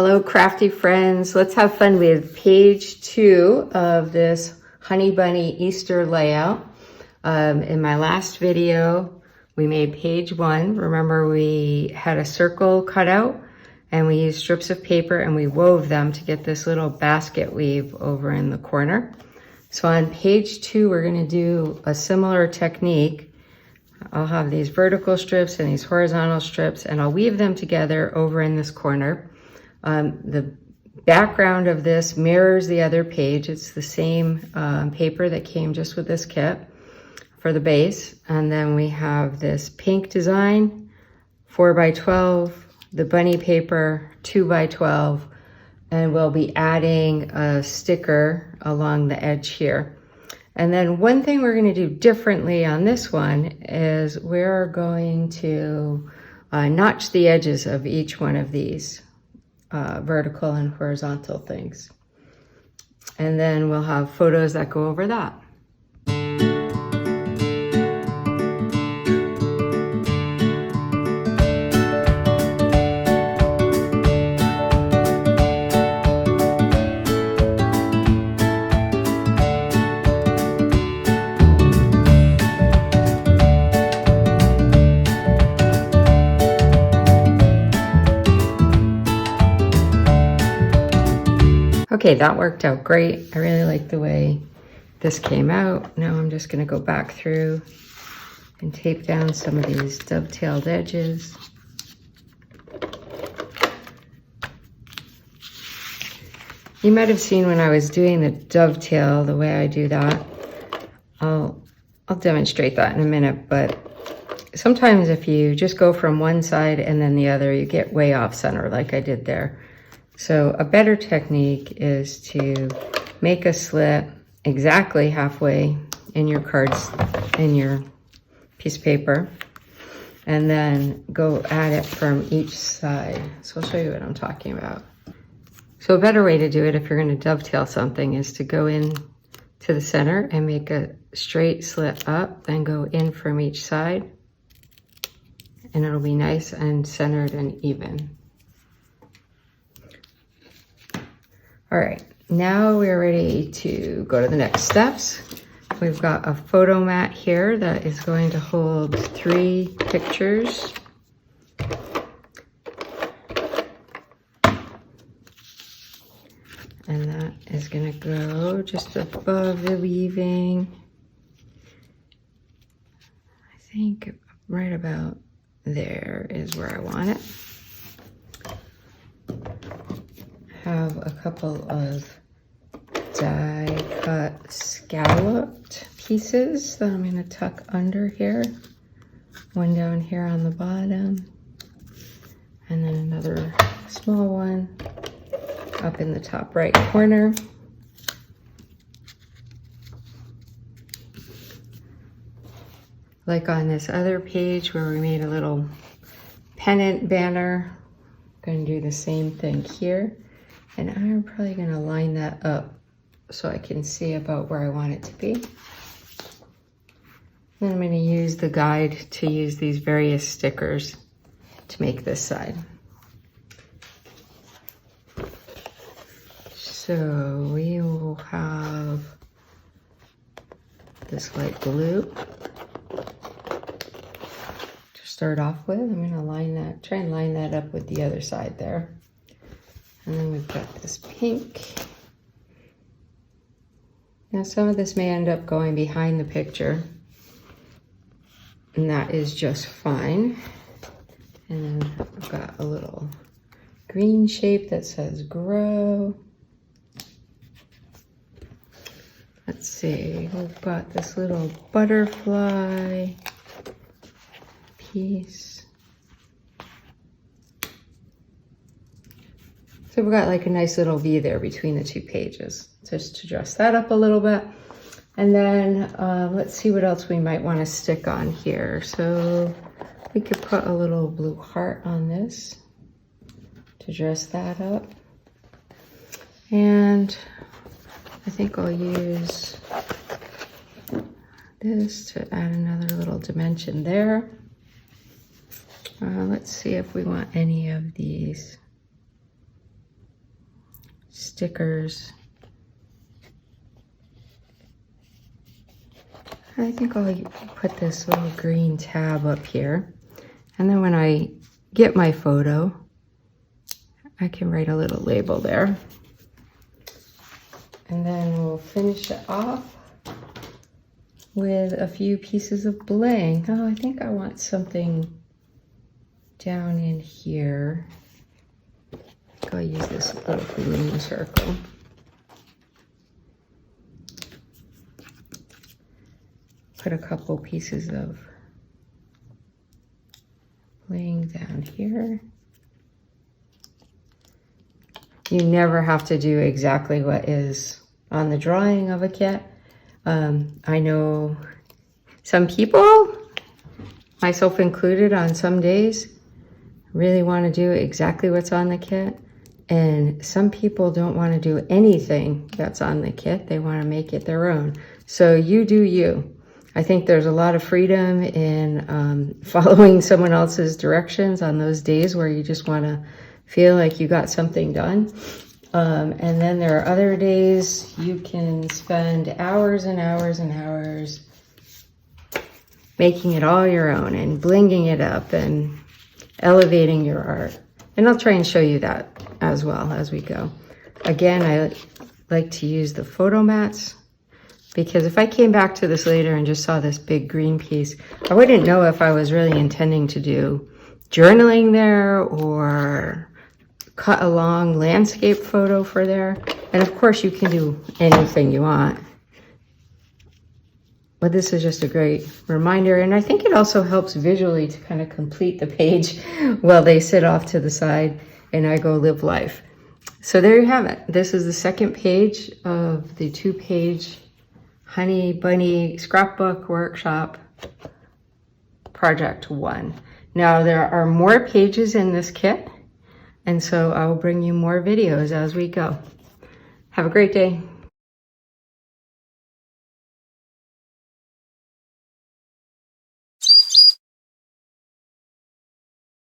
Hello, crafty friends. Let's have fun with page 2 of this Honey Bunny Easter layout. In my last video, we made page 1. Remember, we had a circle cut out and we used strips of paper and we wove them to get this little basket weave over in the corner. So on page 2, we're going to do a similar technique. I'll have these vertical strips and these horizontal strips, and I'll weave them together over in this corner. The background of this mirrors the other page. It's the same paper that came just with this kit for the base. And then we have this pink design, 4x12, the bunny paper, 2x12, and we'll be adding a sticker along the edge here. And then one thing we're going to do differently on this one is we're going to notch the edges of each one of these vertical and horizontal things. And then we'll have photos that go over that. Okay, that worked out great. I really like the way this came out. Now I'm just going to go back through and tape down some of these dovetailed edges. You might have seen when I was doing the dovetail, the way I do that. I'll demonstrate that in a minute, but sometimes if you just go from one side and then the other, you get way off center like I did there. So a better technique is to make a slit exactly halfway in your cards, in your piece of paper, and then go at it from each side. So I'll show you what I'm talking about. So a better way to do it if you're going to dovetail something is to go in to the center and make a straight slit up, then go in from each side, and it'll be nice and centered and even. All right, now we're ready to go to the next steps. We've got a photo mat here that is going to hold 3 pictures. And that is gonna go just above the weaving. I think right about there is where I want it. Have a couple of die cut scalloped pieces that I'm going to tuck under here. One down here on the bottom, and then another small one up in the top right corner. Like on this other page where we made a little pennant banner, I'm going to do the same thing here. And I'm probably going to line that up so I can see about where I want it to be. Then I'm going to use the guide to use these various stickers to make this side. So we will have this light blue to start off with. I'm going to line that, try and line that up with the other side there. And then we've got this pink. Now some of this may end up going behind the picture, and that is just fine. And then I've got a little green shape that says grow. Let's see, we've got this little butterfly piece. So we've got like a nice little V there between the 2 pages, just to dress that up a little bit. And then let's see what else we might want to stick on here. So we could put a little blue heart on this to dress that up. And I think I'll use this to add another little dimension there. Let's see if we want any of these stickers. I think I'll put this little green tab up here. And then when I get my photo, I can write a little label there. And then we'll finish it off with a few pieces of bling. Oh, I think I want something down in here. I think I'll use this little green circle. Put a couple pieces of bling down here. You never have to do exactly what is on the drawing of a kit. I know some people, myself included on some days, really want to do exactly what's on the kit. And some people don't want to do anything that's on the kit. They want to make it their own. So you do you. I think there's a lot of freedom in following someone else's directions on those days where you just want to feel like you got something done. And then there are other days you can spend hours and hours and hours making it all your own and blinging it up and elevating your art. And I'll try and show you that as well as we go. Again, I like to use the photo mats, because if I came back to this later and just saw this big green piece, I wouldn't know if I was really intending to do journaling there or cut a long landscape photo for there. And of course you can do anything you want. But this is just a great reminder. And I think it also helps visually to kind of complete the page while they sit off to the side and I go live life. So there you have it. This is the second page of the 2-page Honey Bunny Scrapbook Workshop Project 1. Now there are more pages in this kit, and so I will bring you more videos as we go. Have a great day.